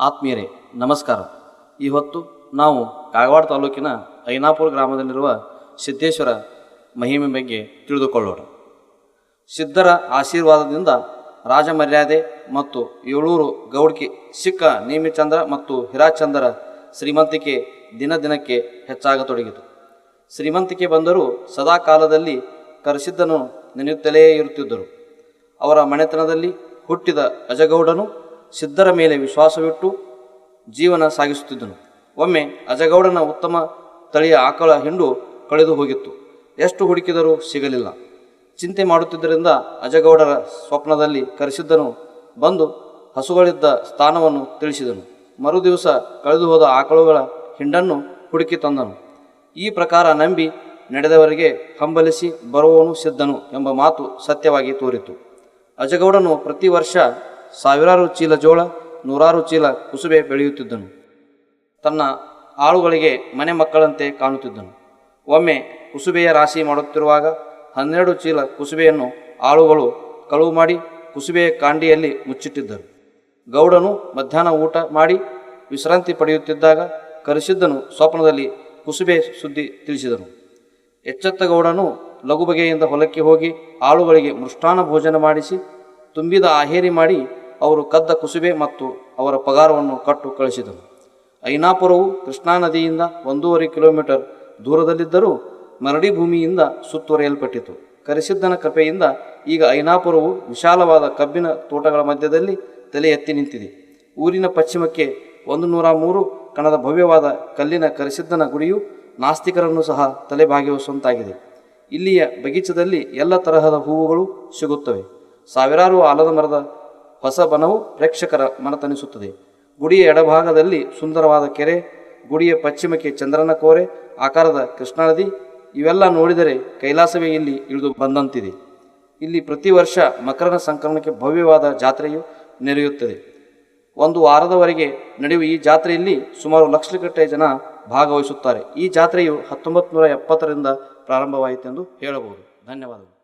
ಆತ್ಮೀಯರೇ ನಮಸ್ಕಾರ. ಇವತ್ತು ನಾವು ಕಾಗವಾಡ ತಾಲೂಕಿನ ಐನಾಪುರ ಗ್ರಾಮದಲ್ಲಿರುವ ಸಿದ್ದೇಶ್ವರ ಮಹಿಮೆ ಬಗ್ಗೆ ತಿಳಿದುಕೊಳ್ಳೋಣ. ಸಿದ್ಧರ ಆಶೀರ್ವಾದದಿಂದ ರಾಜಮರ್ಯಾದೆ ಮತ್ತು ಏಳೂರು ಗೌಡ್ಕಿ ಸಿಕ್ಕ ನೇಮಿಚಂದ್ರ ಮತ್ತು ಹಿರಾಚಂದರ ಶ್ರೀಮಂತಿಕೆ ದಿನ ದಿನಕ್ಕೆ ಹೆಚ್ಚಾಗತೊಡಗಿತು. ಶ್ರೀಮಂತಿಕೆ ಬಂದರೂ ಸದಾ ಕಾಲದಲ್ಲಿ ಕರಸಿದ್ದನು ನೆನೆಯುತ್ತಲೇ ಇರುತ್ತಿದ್ದರು. ಅವರ ಮನೆತನದಲ್ಲಿ ಹುಟ್ಟಿದ ಅಜಗೌಡನು ಸಿದ್ಧರ ಮೇಲೆ ವಿಶ್ವಾಸವಿಟ್ಟು ಜೀವನ ಸಾಗಿಸುತ್ತಿದ್ದನು. ಒಮ್ಮೆ ಅಜಗೌಡನ ಉತ್ತಮ ತಳಿಯ ಆಕಳ ಹಿಂಡು ಕಳೆದು ಹೋಗಿತ್ತು. ಎಷ್ಟು ಹುಡುಕಿದರೂ ಸಿಗಲಿಲ್ಲ. ಚಿಂತೆ ಮಾಡುತ್ತಿದ್ದರಿಂದ ಅಜಗೌಡರ ಸ್ವಪ್ನದಲ್ಲಿ ಕರೆಸಿದ್ದನು ಬಂದು ಹಸುಗಳಿದ್ದ ಸ್ಥಾನವನ್ನು ತಿಳಿಸಿದನು. ಮರುದಿವಸ ಕಳೆದು ಹೋದ ಆಕಳುಗಳ ಹಿಂಡನ್ನು ಹುಡುಕಿ ತಂದನು. ಈ ಪ್ರಕಾರ ನಂಬಿ ನಡೆದವರಿಗೆ ಹಂಬಲಿಸಿ ಬರುವವನು ಸಿದ್ಧನು ಎಂಬ ಮಾತು ಸತ್ಯವಾಗಿ ತೋರಿತು. ಅಜಗೌಡನು ಪ್ರತಿ ವರ್ಷ ಸಾವಿರಾರು ಚೀಲ ಜೋಳ, ನೂರಾರು ಚೀಲ ಕುಸುಬೆ ಬೆಳೆಯುತ್ತಿದ್ದನು. ತನ್ನ ಆಳುಗಳಿಗೆ ಮನೆ ಮಕ್ಕಳಂತೆ ಕಾಣುತ್ತಿದ್ದನು. ಒಮ್ಮೆ ಕುಸುಬೆಯ ರಾಶಿ ಮಾಡುತ್ತಿರುವಾಗ 12 ಚೀಲ ಕುಸುಬೆಯನ್ನು ಆಳುಗಳು ಕಳುವು ಮಾಡಿ ಕುಸುಬೆಯ ಕಾಂಡಿಯಲ್ಲಿ ಮುಚ್ಚಿಟ್ಟಿದ್ದರು. ಗೌಡನು ಮಧ್ಯಾಹ್ನ ಊಟ ಮಾಡಿ ವಿಶ್ರಾಂತಿ ಪಡೆಯುತ್ತಿದ್ದಾಗ ಕರೆಸಿದ್ದನು ಸ್ವಪ್ನದಲ್ಲಿ ಕುಸುಬೆ ಸುದ್ದಿ ತಿಳಿಸಿದನು. ಎಚ್ಚೆತ್ತ ಗೌಡನು ಲಘು ಬಗೆಯಿಂದ ಹೊಲಕ್ಕೆ ಹೋಗಿ ಆಳುಗಳಿಗೆ ಮೃಷ್ಟಾನ್ನ ಭೋಜನ ಮಾಡಿಸಿ ತುಂಬಿದ ಆಹೇರಿ ಮಾಡಿ ಅವರು ಕದ್ದ ಕುಸುಬೆ ಮತ್ತು ಅವರ ಪಗಾರವನ್ನು ಕಟ್ಟು ಕಳಿಸಿದನು. ಐನಾಪುರವು ಕೃಷ್ಣಾ ನದಿಯಿಂದ 1.5 ಕಿಲೋಮೀಟರ್ ದೂರದಲ್ಲಿದ್ದರೂ ಮರಡಿ ಭೂಮಿಯಿಂದ ಸುತ್ತುವರಿಯಲ್ಪಟ್ಟಿತು. ಕರೆಸಿದ್ದನ ಕೃಪೆಯಿಂದ ಈಗ ಐನಾಪುರವು ವಿಶಾಲವಾದ ಕಬ್ಬಿನ ತೋಟಗಳ ಮಧ್ಯದಲ್ಲಿ ತಲೆ ಎತ್ತಿ ನಿಂತಿದೆ. ಊರಿನ ಪಶ್ಚಿಮಕ್ಕೆ 103 ಕಣದ ಭವ್ಯವಾದ ಕಲ್ಲಿನ ಕರೆಸಿದ್ದನ ಗುಡಿಯು ನಾಸ್ತಿಕರನ್ನು ಸಹ ತಲೆಬಾಗಿಸುವಂತಾಗಿದೆ. ಇಲ್ಲಿಯ ಬಗೀಚದಲ್ಲಿ ಎಲ್ಲ ತರಹದ ಹೂವುಗಳು ಸಿಗುತ್ತವೆ. ಸಾವಿರಾರು ಆಲದ ಮರದ ಹೊಸ ಬನವು ಪ್ರೇಕ್ಷಕರ ಮನತನಿಸುತ್ತದೆ. ಗುಡಿಯ ಎಡಭಾಗದಲ್ಲಿ ಸುಂದರವಾದ ಕೆರೆ, ಗುಡಿಯ ಪಶ್ಚಿಮಕ್ಕೆ ಚಂದ್ರನ ಕೋರೆ ಆಕಾರದ ಕೃಷ್ಣಾ ನದಿ, ಇವೆಲ್ಲ ನೋಡಿದರೆ ಕೈಲಾಸವೇ ಇಲ್ಲಿ ಇಳಿದು ಬಂದಂತಿದೆ. ಇಲ್ಲಿ ಪ್ರತಿ ವರ್ಷ ಮಕರನ ಸಂಕ್ರಮಣಕ್ಕೆ ಭವ್ಯವಾದ ಜಾತ್ರೆಯು ನೆರೆಯುತ್ತದೆ. 1 ವಾರದವರೆಗೆ ನಡೆಯುವ ಈ ಜಾತ್ರೆಯಲ್ಲಿ ಸುಮಾರು ಲಕ್ಷಗಟ್ಟಲೆ ಜನ ಭಾಗವಹಿಸುತ್ತಾರೆ. ಈ ಜಾತ್ರೆಯು 1970ರಿಂದ ಪ್ರಾರಂಭವಾಯಿತೆಂದು ಹೇಳಬಹುದು. ಧನ್ಯವಾದಗಳು.